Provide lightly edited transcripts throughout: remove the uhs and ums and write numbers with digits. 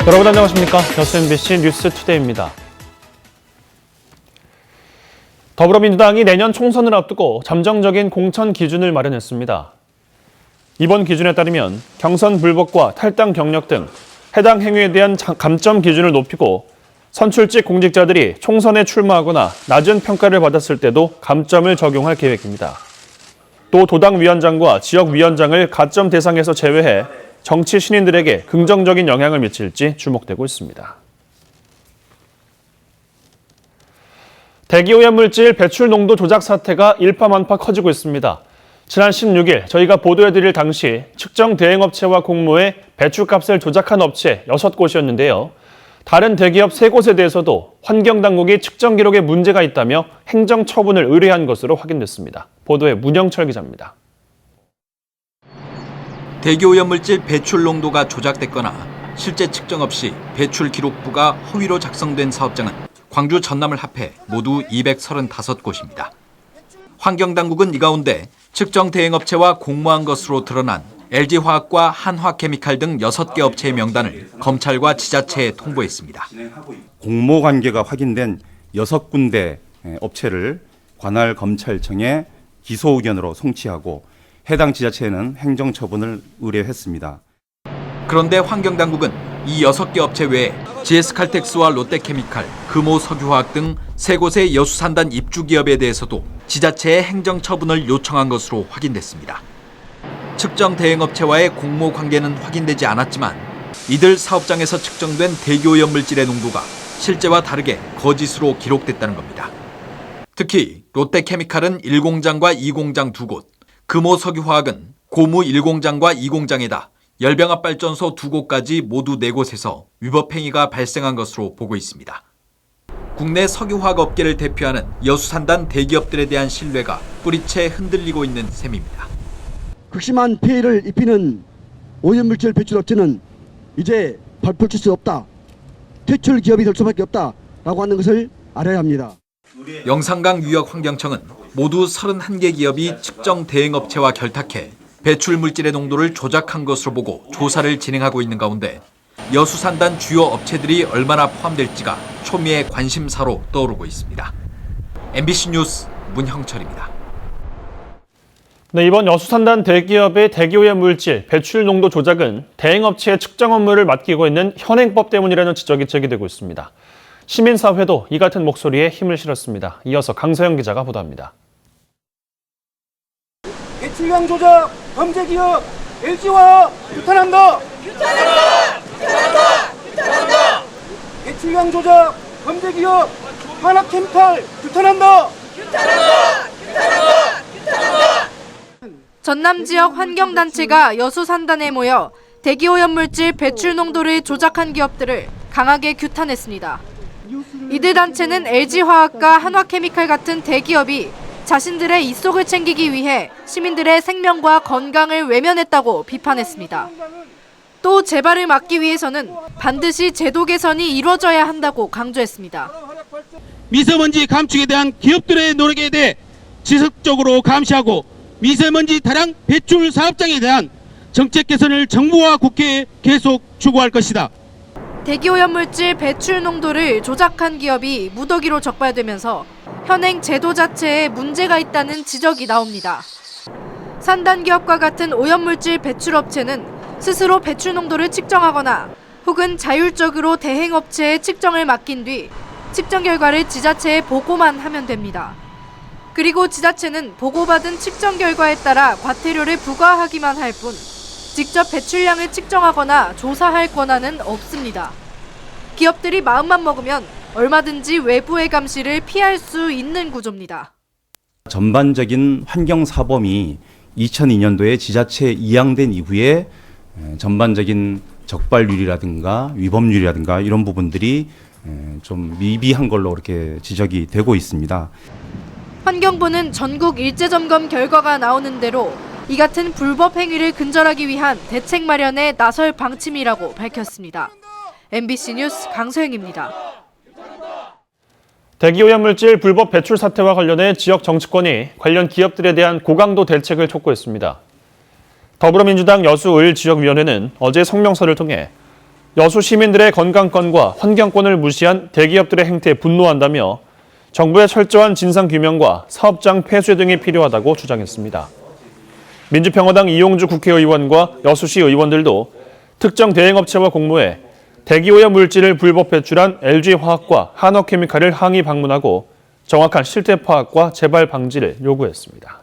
여러분 안녕하십니까? 여수 MBC 뉴스투데이입니다. 더불어민주당이 내년 총선을 앞두고 잠정적인 공천 기준을 마련했습니다. 이번 기준에 따르면 경선 불복과 탈당 경력 등 해당 행위에 대한 감점 기준을 높이고 선출직 공직자들이 총선에 출마하거나 낮은 평가를 받았을 때도 감점을 적용할 계획입니다. 또 도당위원장과 지역위원장을 가점 대상에서 제외해 정치 신인들에게 긍정적인 영향을 미칠지 주목되고 있습니다. 대기오염물질 배출 농도 조작 사태가 일파만파 커지고 있습니다. 지난 16일 저희가 보도해드릴 당시 측정 대행업체와 공모에 배출값을 조작한 업체 6곳이었는데요. 다른 대기업 3곳에 대해서도 환경당국이 측정 기록에 문제가 있다며 행정처분을 의뢰한 것으로 확인됐습니다. 보도에 문영철 기자입니다. 대기오염물질 배출 농도가 조작됐거나 실제 측정 없이 배출 기록부가 허위로 작성된 사업장은 광주 전남을 합해 모두 235곳입니다. 환경당국은 이 가운데 측정 대행업체와 공모한 것으로 드러난 LG화학과 한화케미칼 등 6개 업체의 명단을 검찰과 지자체에 통보했습니다. 공모 관계가 확인된 6군데 업체를 관할 검찰청에 기소 의견으로 송치하고 해당 지자체에는 행정처분을 의뢰했습니다. 그런데 환경당국은 이 6개 업체 외에 GS칼텍스와 롯데케미칼, 금호석유화학 등 3곳의 여수산단 입주기업에 대해서도 지자체에 행정처분을 요청한 것으로 확인됐습니다. 측정 대행업체와의 공모 관계는 확인되지 않았지만 이들 사업장에서 측정된 대기오염 물질의 농도가 실제와 다르게 거짓으로 기록됐다는 겁니다. 특히 롯데케미칼은 1공장과 2공장 2곳, 금호석유화학은 고무 1공장과 2공장에다 열병합발전소 2곳까지 모두 4곳에서 위법 행위가 발생한 것으로 보고 있습니다. 국내 석유화학 업계를 대표하는 여수산단 대기업들에 대한 신뢰가 뿌리채 흔들리고 있는 셈입니다. 극심한 피해를 입히는 오염물질 배출업체는 이제 발붙일 수 없다. 퇴출 기업이 될 수밖에 없다라고 하는 것을 알아야 합니다. 영산강 유역환경청은 모두 31개 기업이 측정 대행업체와 결탁해 배출 물질의 농도를 조작한 것으로 보고 조사를 진행하고 있는 가운데 여수산단 주요 업체들이 얼마나 포함될지가 초미의 관심사로 떠오르고 있습니다. MBC 뉴스 문형철입니다. 네, 이번 여수산단 대기업의 대기오염 물질 배출 농도 조작은 대행업체의 측정 업무를 맡기고 있는 현행법 때문이라는 지적이 제기되고 있습니다. 시민사회도 이 같은 목소리에 힘을 실었습니다. 이어서 강서영 기자가 보도합니다. 배출량 조작 범죄 기업 LG화학 규탄한다. 규탄한다. 규탄한다. 규탄한다. 배출량 조작 범죄 기업 한화케미칼 규탄한다. 규탄한다. 규탄한다. 규탄한다. 전남 지역 환경단체가 여수산단에 모여 대기오염물질 배출 농도를 조작한 기업들을 강하게 규탄했습니다. 이들 단체는 LG화학과 한화케미칼 같은 대기업이 자신들의 이속을 챙기기 위해 시민들의 생명과 건강을 외면했다고 비판했습니다. 또 재발을 막기 위해서는 반드시 제도 개선이 이루어져야 한다고 강조했습니다. 미세먼지 감축에 대한 기업들의 노력에 대해 지속적으로 감시하고 미세먼지 다량 배출 사업장에 대한 정책 개선을 정부와 국회에 계속 추구할 것이다. 대기오염물질 배출 농도를 조작한 기업이 무더기로 적발되면서 현행 제도 자체에 문제가 있다는 지적이 나옵니다. 산단 기업과 같은 오염물질 배출업체는 스스로 배출 농도를 측정하거나 혹은 자율적으로 대행업체에 측정을 맡긴 뒤 측정 결과를 지자체에 보고만 하면 됩니다. 그리고 지자체는 보고받은 측정 결과에 따라 과태료를 부과하기만 할 뿐 직접 배출량을 측정하거나 조사할 권한은 없습니다. 기업들이 마음만 먹으면 얼마든지 외부의 감시를 피할 수 있는 구조입니다. 전반적인 환경사범이 2002년도에 지자체에 이양된 이후에 전반적인 적발률이라든가 위법률이라든가 이런 부분들이 좀 미비한 걸로 이렇게 지적이 되고 있습니다. 환경부는 전국 일제점검 결과가 나오는 대로 이 같은 불법 행위를 근절하기 위한 대책 마련에 나설 방침이라고 밝혔습니다. MBC 뉴스 강서영입니다. 대기오염물질 불법 배출 사태와 관련해 지역 정치권이 관련 기업들에 대한 고강도 대책을 촉구했습니다. 더불어민주당 여수을 지역위원회는 어제 성명서를 통해 여수 시민들의 건강권과 환경권을 무시한 대기업들의 행태에 분노한다며 정부의 철저한 진상규명과 사업장 폐쇄 등이 필요하다고 주장했습니다. 민주평화당 이용주 국회의원과 여수시 의원들도 특정 대행업체와 공모해 대기오염 물질을 불법 배출한 LG화학과 한화케미칼을 항의 방문하고 정확한 실태 파악과 재발 방지를 요구했습니다.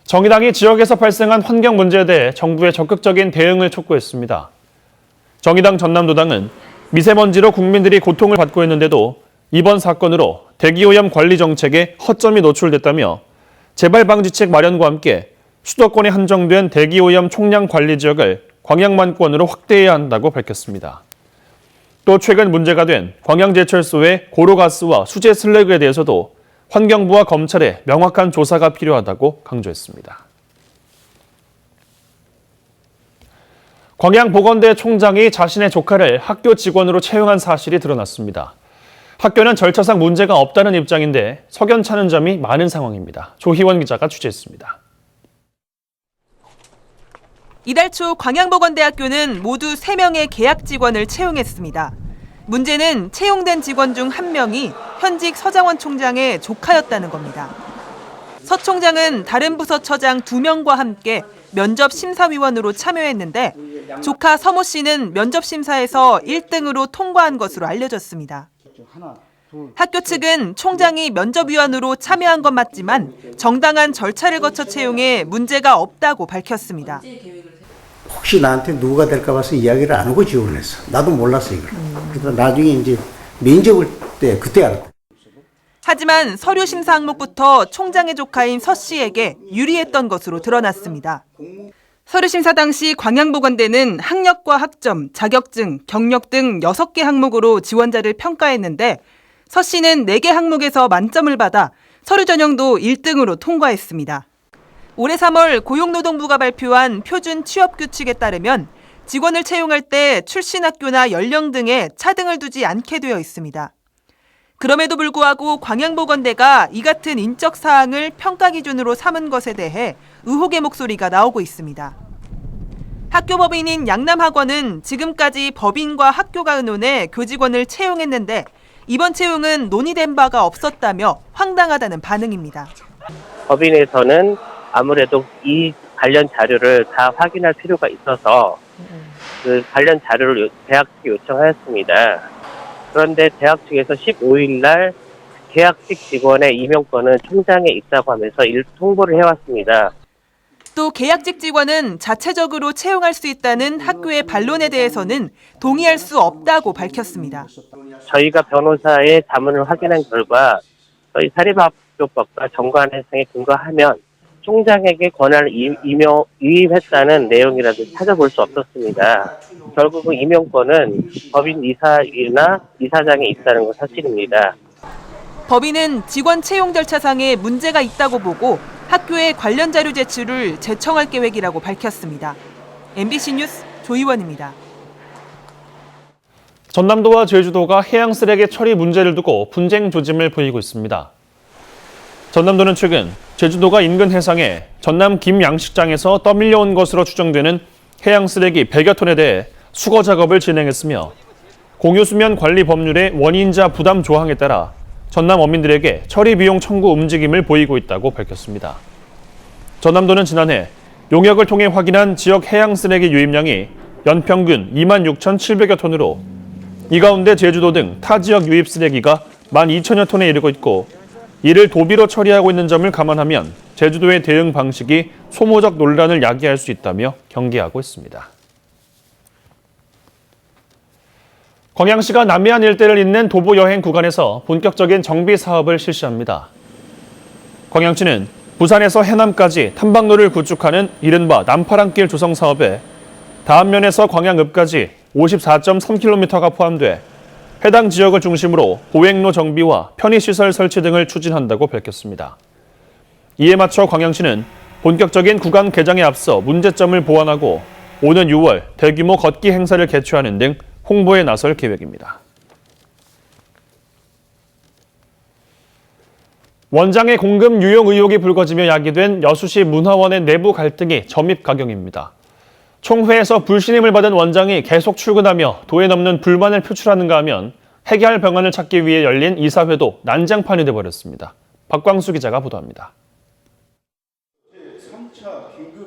정의당이 지역에서 발생한 환경 문제에 대해 정부의 적극적인 대응을 촉구했습니다. 정의당 전남도당은 미세먼지로 국민들이 고통을 받고 있는데도 이번 사건으로 대기오염 관리 정책에 허점이 노출됐다며 재발 방지책 마련과 함께 수도권에 한정된 대기오염 총량 관리 지역을 광양만권으로 확대해야 한다고 밝혔습니다. 또 최근 문제가 된 광양제철소의 고로가스와 수제 슬래그에 대해서도 환경부와 검찰의 명확한 조사가 필요하다고 강조했습니다. 광양보건대 총장이 자신의 조카를 학교 직원으로 채용한 사실이 드러났습니다. 학교는 절차상 문제가 없다는 입장인데 석연찮은 점이 많은 상황입니다. 조희원 기자가 취재했습니다. 이달 초 광양보건대학교는 모두 3명의 계약 직원을 채용했습니다. 문제는 채용된 직원 중 1명이 현직 서장원 총장의 조카였다는 겁니다. 서 총장은 다른 부서 처장 2명과 함께 면접 심사위원으로 참여했는데 조카 서모 씨는 면접 심사에서 1등으로 통과한 것으로 알려졌습니다. 학교 측은 총장이 면접위원으로 참여한 건 맞지만 정당한 절차를 거쳐 채용해 문제가 없다고 밝혔습니다. 혹시 나한테 누가 될까 봐서 이야기를 안 하고 지원을 했어. 나도 몰랐어 이걸. 그래서 나중에 이제 면접을 때 그때 알았다. 하지만 서류 심사 항목부터 총장의 조카인 서 씨에게 유리했던 것으로 드러났습니다. 서류 심사 당시 광양보건대는 학력과 학점, 자격증, 경력 등 6개 항목으로 지원자를 평가했는데 서 씨는 4개 항목에서 만점을 받아 서류 전형도 1등으로 통과했습니다. 올해 3월 고용노동부가 발표한 표준 취업규칙에 따르면 직원을 채용할 때 출신 학교나 연령 등에 차등을 두지 않게 되어 있습니다. 그럼에도 불구하고 광양보건대가 이 같은 인적 사항을 평가 기준으로 삼은 것에 대해 의혹의 목소리가 나오고 있습니다. 학교 법인인 양남학원은 지금까지 법인과 학교가 의논해 교직원을 채용했는데 이번 채용은 논의된 바가 없었다며 황당하다는 반응입니다. 법인에서는 아무래도 이 관련 자료를 다 확인할 필요가 있어서 그 관련 자료를 대학 측에 요청하였습니다. 그런데 대학 측에서 15일 날 계약직 직원의 임용권은 총장에 있다고 하면서 통보를 해왔습니다. 또 계약직 직원은 자체적으로 채용할 수 있다는 학교의 반론에 대해서는 동의할 수 없다고 밝혔습니다. 저희가 변호사의 자문을 확인한 결과 저희 사립학교법과 정관해상에 근거하면 총장에게 권한을 위임했다는 내용이라도 찾아볼 수 없었습니다. 결국은 임용권은 법인 이사나 이사장에 있다는 건 사실입니다. 법인은 직원 채용 절차상에 문제가 있다고 보고 학교에 관련 자료 제출을 재청할 계획이라고 밝혔습니다. MBC 뉴스 조희원입니다. 전남도와 제주도가 해양 쓰레기 처리 문제를 두고 분쟁 조짐을 보이고 있습니다. 전남도는 최근 제주도가 인근 해상에 전남 김양식장에서 떠밀려온 것으로 추정되는 해양 쓰레기 100여 톤에 대해 수거 작업을 진행했으며 공유수면 관리 법률의 원인자 부담 조항에 따라 전남 어민들에게 처리 비용 청구 움직임을 보이고 있다고 밝혔습니다. 전남도는 지난해 용역을 통해 확인한 지역 해양 쓰레기 유입량이 연평균 26,700여 톤으로 이 가운데 제주도 등 타 지역 유입 쓰레기가 12,000여 톤에 이르고 있고 이를 도비로 처리하고 있는 점을 감안하면 제주도의 대응 방식이 소모적 논란을 야기할 수 있다며 경계하고 있습니다. 광양시가 남해안 일대를 잇는 도보 여행 구간에서 본격적인 정비 사업을 실시합니다. 광양시는 부산에서 해남까지 탐방로를 구축하는 이른바 남파랑길 조성 사업에 다안면에서 광양읍까지 54.3km가 포함돼 해당 지역을 중심으로 보행로 정비와 편의시설 설치 등을 추진한다고 밝혔습니다. 이에 맞춰 광양시는 본격적인 구간 개장에 앞서 문제점을 보완하고 오는 6월 대규모 걷기 행사를 개최하는 등 홍보에 나설 계획입니다. 원장의 공급 유용 의혹이 불거지며 야기된 여수시 문화원의 내부 갈등이 점입가경입니다. 총회에서 불신임을 받은 원장이 계속 출근하며 도에 넘는 불만을 표출하는가 하면 해결할 방안을 찾기 위해 열린 이사회도 난장판이 돼버렸습니다. 박광수 기자가 보도합니다.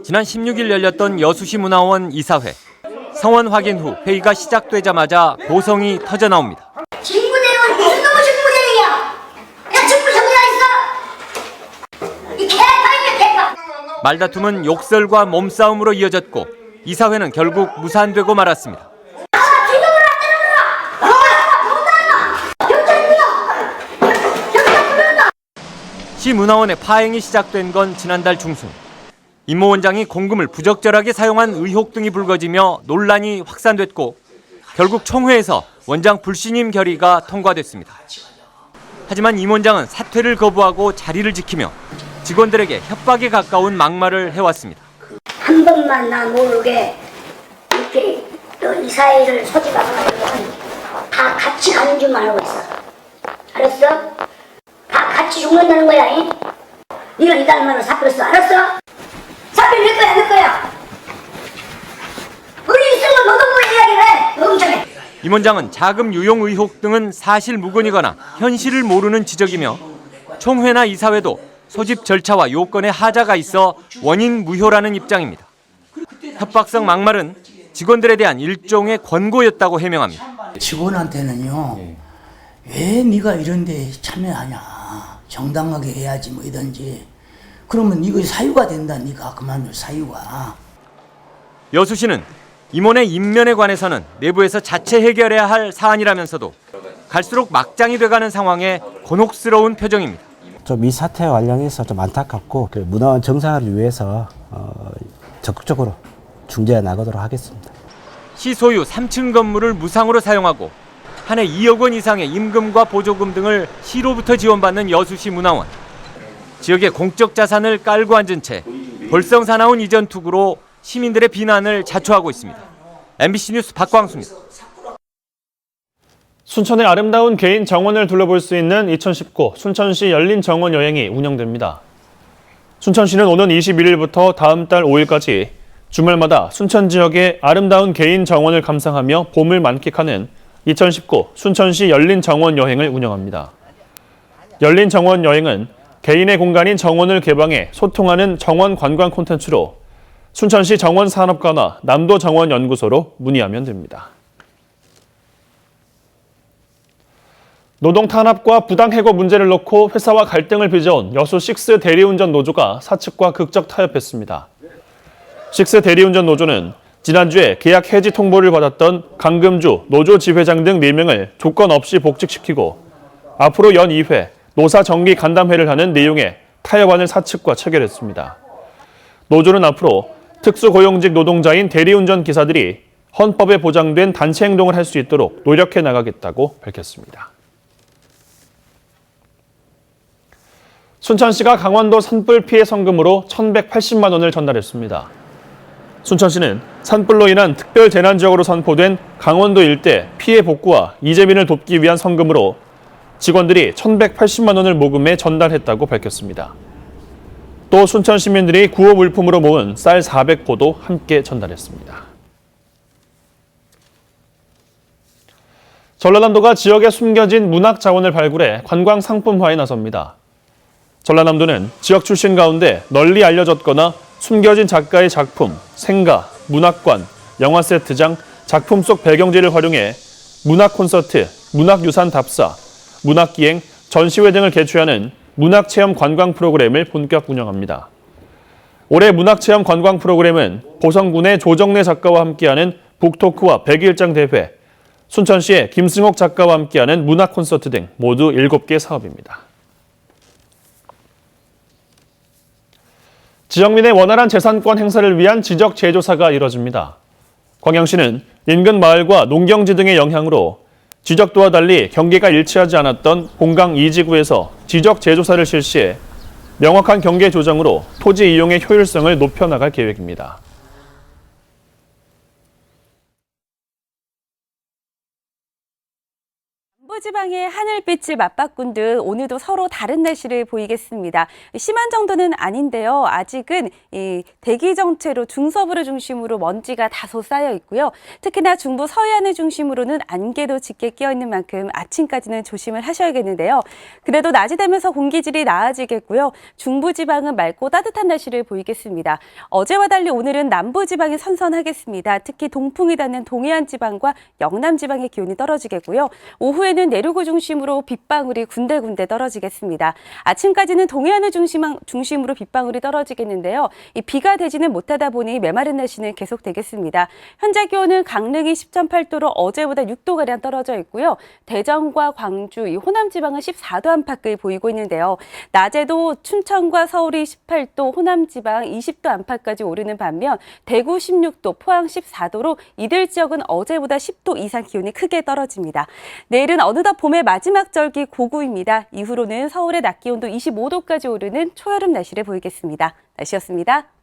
지난 16일 열렸던 여수시 문화원 이사회. 성원 확인 후 회의가 시작되자마자 고성이 터져나옵니다. 직무대행은 무슨 놈의 직무대행이야? 야, 직무 정리가 있어? 이 개판이야, 개판! 말다툼은 욕설과 몸싸움으로 이어졌고 이사회는 결국 무산되고 말았습니다. 시 문화원의 파행이 시작된 건 지난달 중순. 임모 원장이 공금을 부적절하게 사용한 의혹 등이 불거지며 논란이 확산됐고 결국 총회에서 원장 불신임 결의가 통과됐습니다. 하지만 임 원장은 사퇴를 거부하고 자리를 지키며 직원들에게 협박에 가까운 막말을 해왔습니다. 한 번만 나 모르게 이렇게 이 사회를 소집하고 다 같이 가는 줄만 알고 있어. 알았어? 다 같이 죽는다는 거야. 잉? 네가 이 달만으로 사표했어. 알았어? 사표 낼 거야, 낼 거야. 우리 있으면 노동부 이야기를 해. 노동청에. 임 원장은 자금 유용 의혹 등은 사실 무근이거나 현실을 모르는 지적이며 총회나 이사회도 소집 절차와 요건에 하자가 있어 원인 무효라는 입장입니다. 협박성 막말은 직원들에 대한 일종의 권고였다고 해명합니다. 직원한테는요, 왜 네가 이런 데 참여하냐, 정당하게 해야지 뭐 이든지. 그러면 이거 사유가 된다. 네가 그만둘 사유가. 여수시는 임원의 임면에 관해서는 내부에서 자체 해결해야 할 사안이라면서도 갈수록 막장이 돼가는 상황에 곤혹스러운 표정입니다. 좀 이 사태 관련해서 좀 안타깝고 문화원 정상화를 위해서 적극적으로 중재해 나가도록 하겠습니다. 시 소유 3층 건물을 무상으로 사용하고 한 해 2억 원 이상의 임금과 보조금 등을 시로부터 지원받는 여수시 문화원. 지역의 공적 자산을 깔고 앉은 채 볼성사나운 이전 투구로 시민들의 비난을 자초하고 있습니다. MBC 뉴스 박광수입니다. 순천의 아름다운 개인 정원을 둘러볼 수 있는 2019 순천시 열린 정원 여행이 운영됩니다. 순천시는 오는 21일부터 다음 달 5일까지 주말마다 순천 지역의 아름다운 개인 정원을 감상하며 봄을 만끽하는 2019 순천시 열린 정원 여행을 운영합니다. 열린 정원 여행은 개인의 공간인 정원을 개방해 소통하는 정원 관광 콘텐츠로 순천시 정원산업관화 남도정원연구소로 문의하면 됩니다. 노동 탄압과 부당해고 문제를 놓고 회사와 갈등을 빚어온 여수 식스 대리운전 노조가 사측과 극적 타협했습니다. 식스 대리운전 노조는 지난주에 계약 해지 통보를 받았던 강금주 노조 지회장 등 4명을 조건 없이 복직시키고 앞으로 연 2회 노사 정기 간담회를 하는 내용의 타협안을 사측과 체결했습니다. 노조는 앞으로 특수고용직 노동자인 대리운전 기사들이 헌법에 보장된 단체 행동을 할 수 있도록 노력해 나가겠다고 밝혔습니다. 순천시가 강원도 산불 피해 성금으로 1,180만 원을 전달했습니다. 순천시는 산불로 인한 특별 재난지역으로 선포된 강원도 일대 피해 복구와 이재민을 돕기 위한 성금으로 직원들이 1,180만 원을 모금해 전달했다고 밝혔습니다. 또 순천 시민들이 구호 물품으로 모은 쌀 400포도 함께 전달했습니다. 전라남도가 지역에 숨겨진 문학 자원을 발굴해 관광 상품화에 나섭니다. 전라남도는 지역 출신 가운데 널리 알려졌거나 숨겨진 작가의 작품, 생가, 문학관, 영화 세트장, 작품 속 배경지를 활용해 문학 콘서트, 문학유산 답사, 문학기행, 전시회 등을 개최하는 문학체험 관광 프로그램을 본격 운영합니다. 올해 문학체험 관광 프로그램은 보성군의 조정래 작가와 함께하는 북토크와 백일장 대회, 순천시의 김승옥 작가와 함께하는 문학 콘서트 등 모두 7개 사업입니다. 지역민의 원활한 재산권 행사를 위한 지적 재조사가 이뤄집니다. 광양시는 인근 마을과 농경지 등의 영향으로 지적도와 달리 경계가 일치하지 않았던 본강 2지구에서 지적 재조사를 실시해 명확한 경계 조정으로 토지 이용의 효율성을 높여나갈 계획입니다. 남부지방의 하늘빛을 맞바꾼 듯 오늘도 서로 다른 날씨를 보이겠습니다. 심한 정도는 아닌데요. 아직은 이 대기 정체로 중서부를 중심으로 먼지가 다소 쌓여 있고요. 특히나 중부 서해안을 중심으로는 안개도 짙게 끼어 있는 만큼 아침까지는 조심을 하셔야겠는데요. 그래도 낮이 되면서 공기질이 나아지겠고요. 중부지방은 맑고 따뜻한 날씨를 보이겠습니다. 어제와 달리 오늘은 남부지방이 선선하겠습니다. 특히 동풍이 닿는 동해안 지방과 영남 지방의 기온이 떨어지겠고요. 오후에는 내륙을 중심으로 빗방울이 군데군데 떨어지겠습니다. 아침까지는 동해안을 중심으로 빗방울이 떨어지겠는데요. 이 비가 되지는 못하다 보니 메마른 날씨는 계속되겠습니다. 현재 기온은 강릉이 10.8도로 어제보다 6도가량 떨어져 있고요. 대전과 광주, 이 호남 지방은 14도 안팎을 보이고 있는데요. 낮에도 춘천과 서울이 18도, 호남 지방 20도 안팎까지 오르는 반면 대구 16도, 포항 14도로 이들 지역은 어제보다 10도 이상 기온이 크게 떨어집니다. 내일은 어느덧 봄의 마지막 절기 고구입니다. 이후로는 서울의 낮 기온도 25도까지 오르는 초여름 날씨를 보이겠습니다. 날씨였습니다.